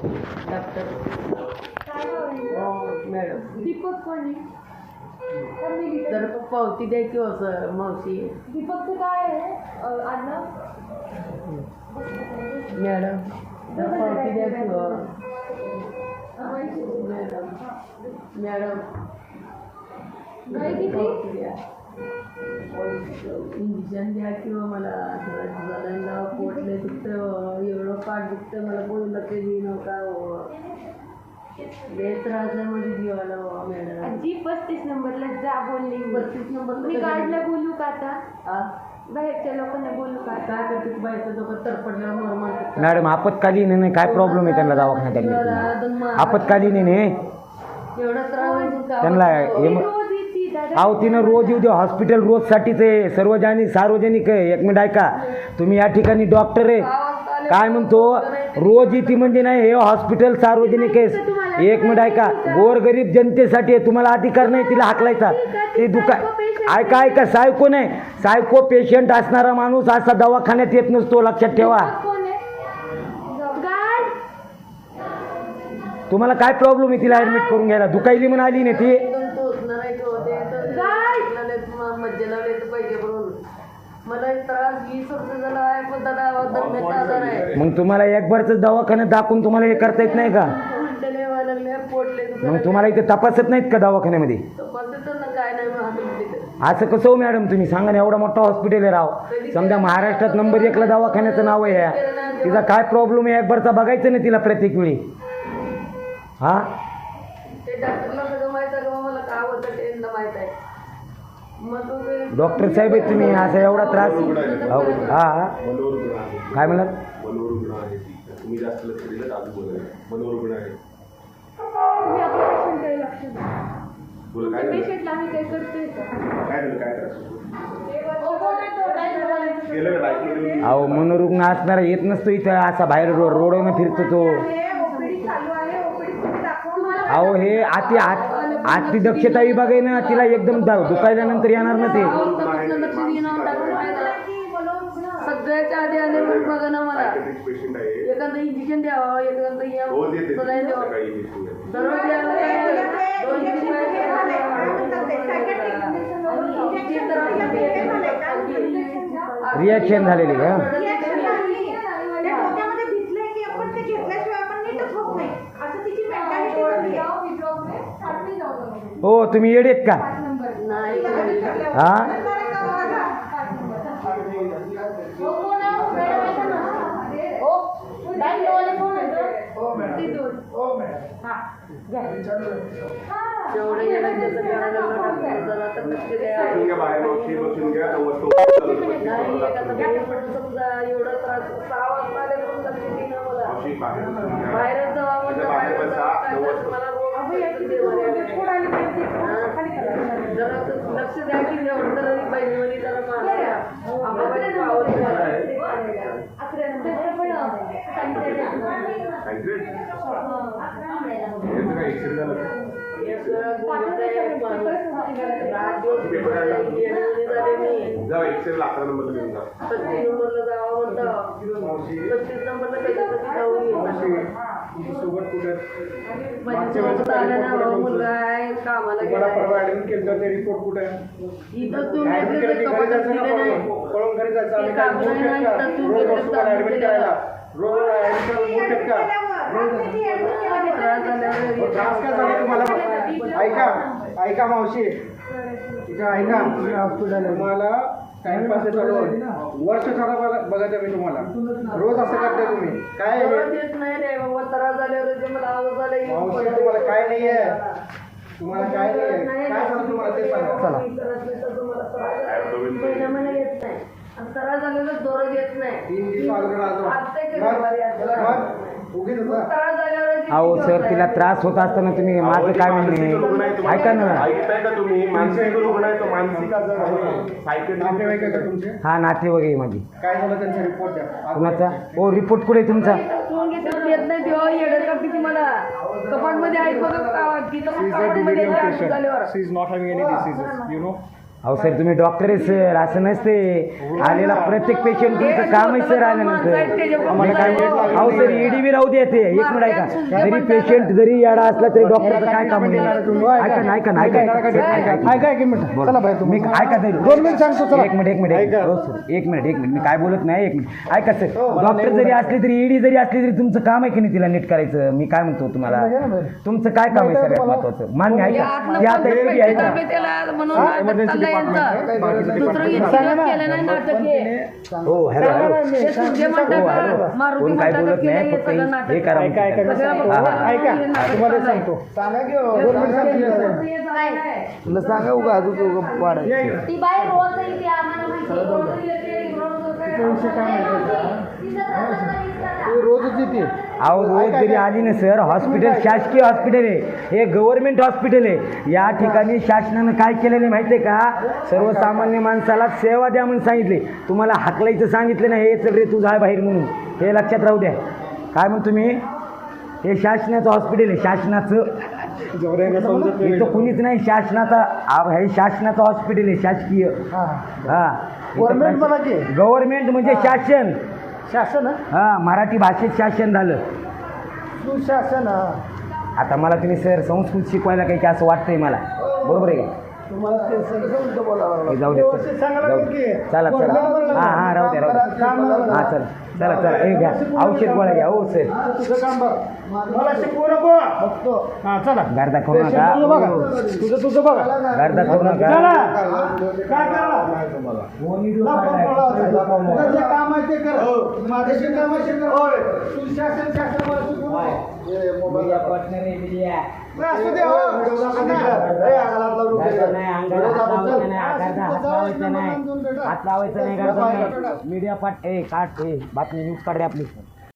Doctor काय नाव आहे? Madam Deepak कोणी? जर पावती द्या की असं मावशी. दीपकचं काय आहे आडनाव? मॅडम जर पावती द्या की मॅडम मॅडम गाई किती? पावती द्या. इंजेक्शन द्या किंवा मला झाडांना पोटले दुखतं एवढं पाठ दुखतं मला कोणी लक्ष देऊ नका लय त्रास आहे मध्ये जीवाला मॅडम. आजी 35 नंबरला जा बोलली. 35 नंबर मी गाडीला बोलू का आता? हा बाहेरच्या लोकांना बोलू का? काय करते बायचं डोकं तरपडल्यावर मर मारतात. मॅडम आपत्कालीन आहे काय प्रॉब्लेम आहे त्यांना दवाखान्यात ऍडमिट आपत्कालीन आहे एवढा त्रास होतो का? त्यांना रोज येते दादा. अहो तिनं रोज येऊ द्या हॉस्पिटल रोजसाठीच आहे सार्वजनिक आहे. एक मिनिट ऐका तुम्ही या ठिकाणी डॉक्टर आहे काय म्हणतो रोज येते म्हणजे नाही हे हॉस्पिटल सार्वजनिक आहे. एक मिनिट ऐका गोरगरीब जनतेसाठी आहे तुम्हाला अधिकार नाही तिला हाकलायचा ते ऐका सायको नाही सायको पेशंट असणारा माणूस असा दवाखान्यात येत नसतो लक्षात ठेवा. कोण आहे? गाड. तुम्हाला काय प्रॉब्लेम आहे तिला ऍडमिट करून घ्यायला दुखायली म्हणून आली नाही ती एकदम टोचणार आहे तो ते तर मज्जेला तर पाहिजे म्हणून मला एक त्रास 20 वर्ष झाला आहे पण दादा दरम्यानचा आजार आहे. मग तुम्हाला एक बारच दवाखान्यात दाखवून तुम्हाला हे करता येत नाही का? उलटले व्हायला लागले पोटले मग तुम्हाला इथे तपासत नाहीत का दवाखान्यामध्ये? तपासत ना काय नाही मग असं कसं हो मॅडम तुम्ही सांगा ना एवढा मोठा हॉस्पिटल आहे राव समजा महाराष्ट्रात नंबर 1ला दवाखान्याचं नाव आहे या तिचा काय प्रॉब्लेम आहे एक बारचा बघायचं नाही तिला प्रत्येक वेळी हा ते डॉक्टरला सगळं माहित आहे का मला काय होतं ते माहित आहे मग तो ते डॉक्टर साहेब आहे तुम्ही असा एवढा त्रास हा काय म्हणत मनोहर रुग्ण आहे तुम्ही जास्त लक्ष दिलं तर अजून बोला मनोहर रुग्ण आहे तुम्ही आपल्या पेशंटकडे लक्ष द्या. बोला काय पेशंटला आम्ही काय करतोय का? काय झालं काय करायचं गेलं का डायरेक्ट अहो मनोरुग्ण असणारा येत नसतो इथं असा बाहेर रोडवरून फिरतो तो ओपीडी चालू आहे. ओपीडी तुम्ही दाखवा. अहो हे अति दक्षता विभाग आहे ना तिला एकदम दुखायल्यानंतर येणार ना ते लक्ष देणं टाकून सगळ्याच्या आधी आले म्हणून बघा ना मला पेशंट आहे एखादं इंजेक्शन द्यावं एखादं रोज येते सलाईन द्यावं सकाळी injection द्यायला. दररोज यायला काय दोन तीन रिॲक्शन झालेली का हो तुम्ही येडेत का हा जेवढे जरा तर लक्ष द्या. बसून घ्या बाहेर मावशी बसून घ्या 9 वाजता नाही एखादं बाहेर समजा एवढा त्रास 6 वाजता आले म्हणून लक्ष देणं मला मावशी बाहेर बसून घ्या बाहेरच जावा तिथं म्हणलं बाहेर बसा 9 वाजता मला जरा लक्ष द्या की एवढं तर बहिणीमध्ये जरा मारा काहीतरी याचं काय ऍक्सिडेंट झालं का? जाऊ 111 नंबरला घेऊन जा 35 नंबरला जावा म्हणता 35 नंबरला कशासाठी जाऊन सोबत कुठे मुलगा आहे कामाला तुम्हाला गेला परवा ऍडमिट केलं ते रिपोर्ट कुठे इथं तुम्ही कपाटात दिले नाही पळून घरी जायचं आम्ही ते काय कामं नाही मूर्ख ना, आहेत इथं का? तुम्ही रोज कसं तुम्हाला ऍडमिट केलं? करायला रोज ऍडमिट करायला मूर्ख आहेत का? त्रास झाल्यावर त्रास काय झाला तुम्हाला ऐका मावशी तिथं ऐका तुम्हाला टाइमपास चालू वर्ष झाला बघायचं मी तुम्हाला रोज असं करताय तुम्ही काय आहे? तेच नाही रे बाबा त्रास झाल्यावर ते मला आवाज आला मावशी तुम्हाला काय नाही आहे तुम्हाला काय नाही आहे काय झालं तुम्हाला ते सांगा चला महिना येत नाही त्रास झालेला जोर घेत नाही 3 दिवस उगीच होता त्रास झाल्यावर अहो सर तिला त्रास होत असताना तुम्ही माझं काय म्हणणे ऐका ना ऐकताय का तुम्ही मानसिक रुग्ण आहे तो मानसिक आजार आहे सायकेट्रिक नातेवाईक आहे का तुमचे हा नातेवाईक आहे माझी काय झालं त्यांचा रिपोर्ट द्या कुणाचा हो रिपोर्ट कुठे आहे तुमचा येत नाही तेव्हा येडत का किती मला कपाट मध्ये आहे बघ तिथं कपाट मध्ये झाल्यावर She is not having any diseases, you know. अहो सर तुम्ही डॉक्टर आहे सर, असं नसते. आलेला प्रत्येक पेशंट तुमचं काम आहे सर आल्यानंतर. आम्हाला काय अहो सर ईडी बी राहू दे ते. एक मिनिट ऐका, जरी पेशंट जरी याडा असला तरी डॉक्टरचं काय काम आहे? ऐका ना ऐका ना ऐका ऐका एक मिनिट चला बाहेर मी तुम्ही ऐका तरी 2 मिनिट सांगतो चला. एक मिनिट हो सर, एक मिनिट मी काय बोलत नाही. एक मिनिट ऐका सर, डॉक्टर जरी असले तरी ईडी जरी असली तरी तुमचं काम आहे की नाही तिला नीट करायचं? मी काय म्हणतो तुम्हाला, तुमचं काय काम आहे सगळ्यात महत्वाचं? मान्य आहे का? ती आता एवढी आहे का? हो हॅलो कोण काय बोलत नाही, फक्त हे करा. ऐका तुम्हाला सांगतो तुला सांगा उगा अजून वाढायचं. ती बाई रोज येते आम्हाला माहिती रोजच येते. अहो रोज जरी आली ना सर, हॉस्पिटल शासकीय हॉस्पिटल आहे, हे गव्हर्नमेंट हॉस्पिटल आहे. या ठिकाणी शासनानं काय केलेलं माहिती आहे का? सर्वसामान्य माणसाला सेवा द्या म्हणून सांगितले. तुम्हाला हाकलायचं सांगितलं नाही, हे चल रे तू जाय बाहेर म्हणून. हे लक्षात राहू द्या. काय म्हणतो तुम्ही? हे शासनाचं हॉस्पिटल आहे, शासनाचं. इथं कुणीच नाही शासनाचा. हे शासनाचं हॉस्पिटल आहे, शासकीय. गव्हर्नमेंट मला की गव्हर्नमेंट म्हणजे शासन. शासन हा मराठी भाषेत शासन झालं. सुशासन. आता मला तुम्ही सर संस्कृत शिकवायला काही की असं वाटतंय मला, बरोबर आहे का? तुम्हाला ते समजून बोलावं लागलं. हे जाऊ दे व्यवस्थित सांगायला जाऊ लागलं दे. की चला चला हां राहू द्या हां चला चला हे घ्या औषध गोळ्या घ्या. हो सर तुझं काम बघ, मला शिकवू नको. बघतो. हा चला गर्दा करू नका. तुझं बघा, तुझं बघा. गर्दा करू नका. चला काय करा तुम्हाला तुझं जे काम आहे ते कर. माझं जे काम आहे ते कर. तू शासन मला शिकवू नको. असू दे हो. हात लावायचं नाही. मीडिया पाठ काट बातमी न्यूज काढ रे आपली.